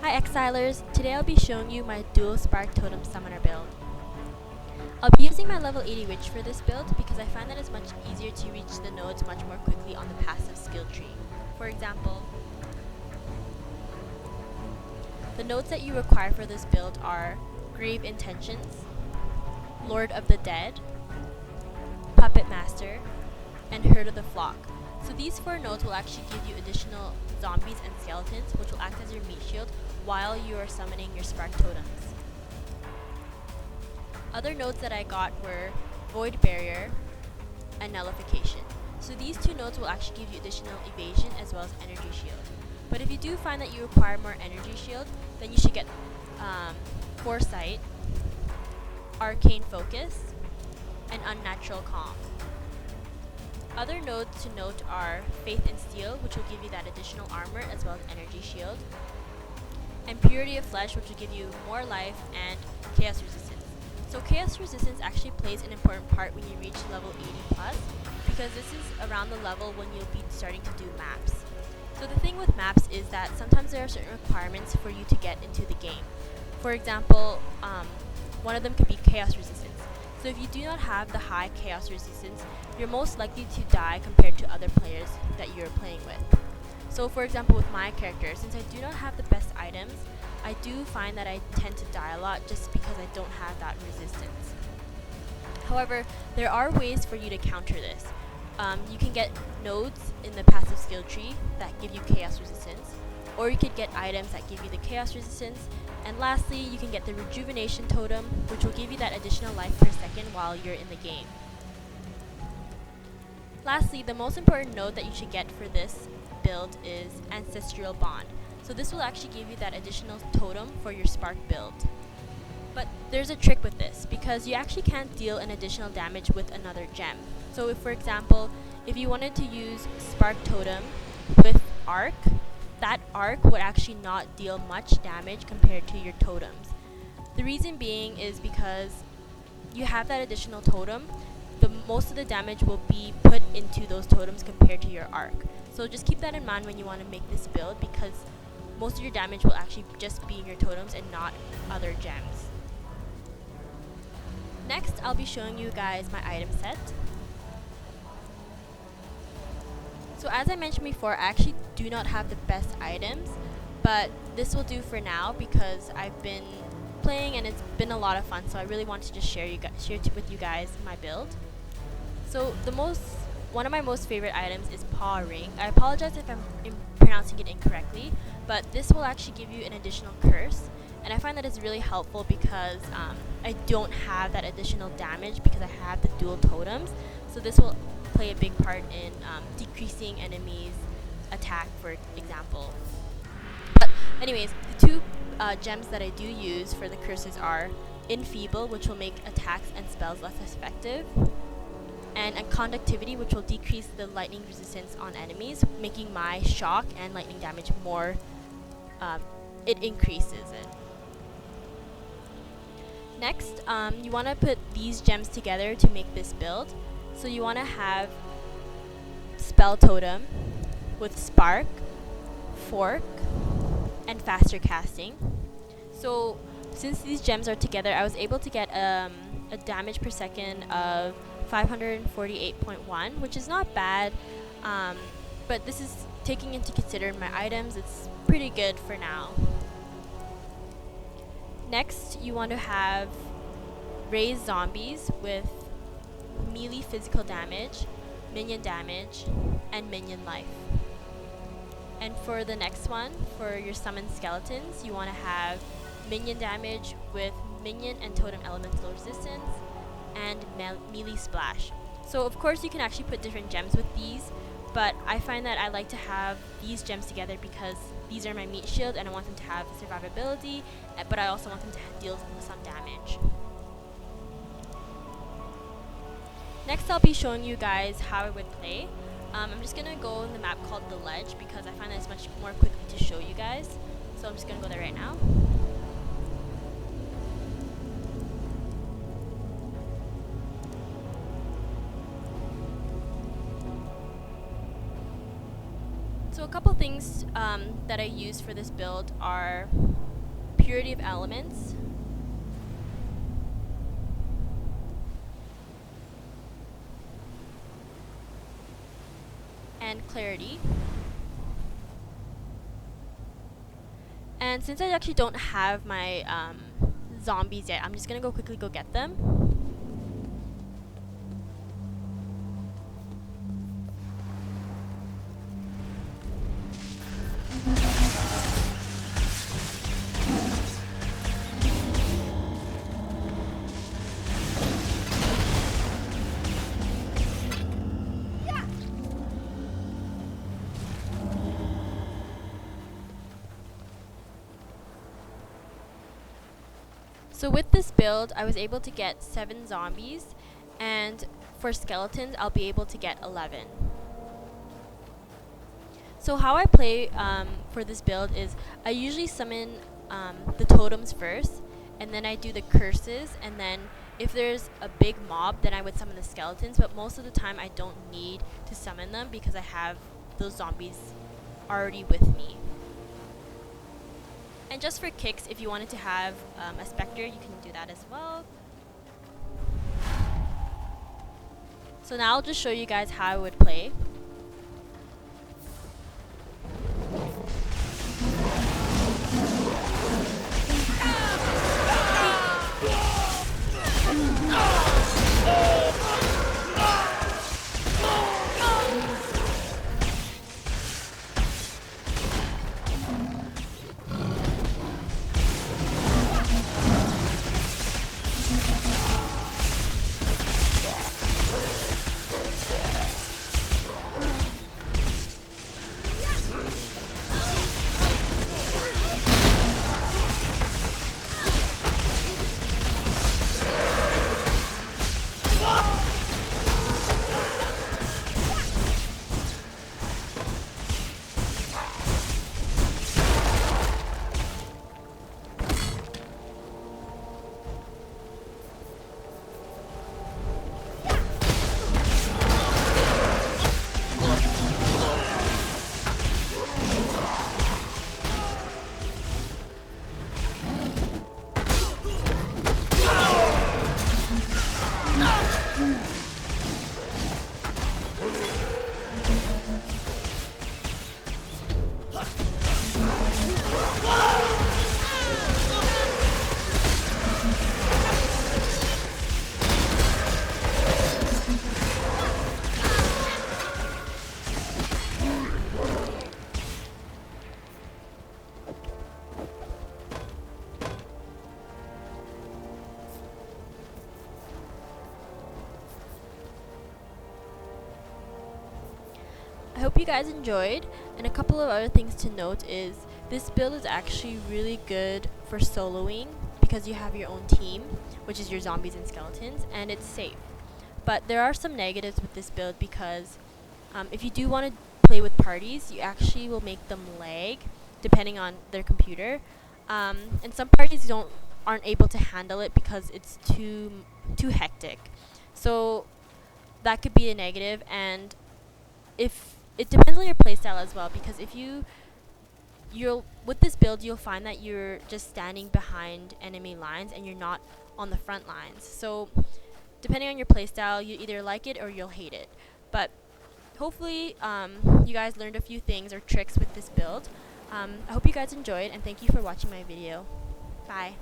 Hi Exilers, today I'll be showing you my dual spark totem summoner build. I'll be using my level 80 witch for this build because I find that it's much easier to reach the nodes much more quickly on the passive skill tree. For example, the nodes that you require for this build are Grave Intentions, Lord of the Dead, Puppet Master, and Herd of the Flock. So these 4 nodes will actually give you additional zombies and skeletons, which will act as your meat shield while you are summoning your spark totems. Other nodes that I got were Void Barrier and Nullification. So these 2 nodes will actually give you additional evasion as well as energy shield. But if you do find that you require more energy shield, then you should get Foresight, Arcane Focus, and Unnatural Calm. Other nodes to note are Faith and Steel, which will give you that additional armor as well as energy shield, and Purity of Flesh, which will give you more life and Chaos Resistance. So Chaos Resistance actually plays an important part when you reach level 80 plus, because this is around the level when you'll be starting to do maps. So the thing with maps is that sometimes there are certain requirements for you to get into the game. For example, one of them could be Chaos Resistance. So if you do not have the high Chaos Resistance, you're most likely to die compared to other players that you're playing with. So for example, with my character, since I do not have the best items, I do find that I tend to die a lot just because I don't have that resistance. However, there are ways for you to counter this. You can get nodes in the passive skill tree that give you Chaos Resistance, or you could get items that give you the Chaos Resistance, and lastly, you can get the Rejuvenation Totem, which will give you that additional life per second while you're in the game. Lastly, the most important node that you should get for this build is Ancestral Bond. So this will actually give you that additional totem for your spark build. But there's a trick with this, because you actually can't deal an additional damage with another gem. So if, for example, if you wanted to use Spark Totem with Arc, that Arc would actually not deal much damage compared to your totems. The reason being is because you have that additional totem, most of the damage will be put into those totems compared to your Arc. So just keep that in mind when you want to make this build, because most of your damage will actually just be in your totems and not other gems. Next, I'll be showing you guys my item set. So as I mentioned before, I actually do not have the best items, but this will do for now because I've been playing and it's been a lot of fun, so I really want to just share with you guys my build. So one of my most favorite items is Paw Ring. I apologize if I'm pronouncing it incorrectly, but this will actually give you an additional curse, and I find that it's really helpful because I don't have that additional damage because I have the dual totems, so this will play a big part in decreasing enemies' attack, for example. But anyways, the 2 gems that I do use for the curses are Enfeeble, which will make attacks and spells less effective, and Conductivity, which will decrease the lightning resistance on enemies, making my shock and lightning damage more, it increases it. Next, you want to put these gems together to make this build. So you want to have Spell Totem with Spark, Fork, and Faster Casting. So since these gems are together, I was able to get a damage per second of 548.1, which is not bad, but this is taking into consideration my items. It's pretty good for now. Next, you want to have Raise Zombies with melee physical damage, minion damage, and minion life. And for the next one, for your summoned skeletons, you want to have minion damage with minion and totem elemental resistance, and melee splash. So of course you can actually put different gems with these, but I find that I like to have these gems together because these are my meat shield and I want them to have survivability, but I also want them to deal some damage. Next, I'll be showing you guys how I would play. I'm just going to go in the map called The Ledge because I find that it's much more quickly to show you guys. So I'm just going to go there right now. So a couple things that I use for this build are Purity of Elements, and Clarity. And since I actually don't have my zombies yet, I'm just gonna quickly go get them. So with this build, I was able to get 7 zombies, and for skeletons, I'll be able to get 11. So how I play for this build is I usually summon the totems first, and then I do the curses, and then if there's a big mob, then I would summon the skeletons, but most of the time I don't need to summon them because I have those zombies already with me. And just for kicks, if you wanted to have a specter, you can do that as well. So now I'll just show you guys how I would play. I hope you guys enjoyed, and a couple of other things to note is this build is actually really good for soloing because you have your own team, which is your zombies and skeletons, and it's safe. But there are some negatives with this build because if you do want to play with parties, you actually will make them lag depending on their computer, and some parties aren't able to handle it because it's too hectic. So that could be a negative, and if it depends on your playstyle as well, because if you'll with this build you'll find that you're just standing behind enemy lines and you're not on the front lines. So depending on your playstyle, you either like it or you'll hate it. But hopefully you guys learned a few things or tricks with this build. I hope you guys enjoyed, and thank you for watching my video. Bye.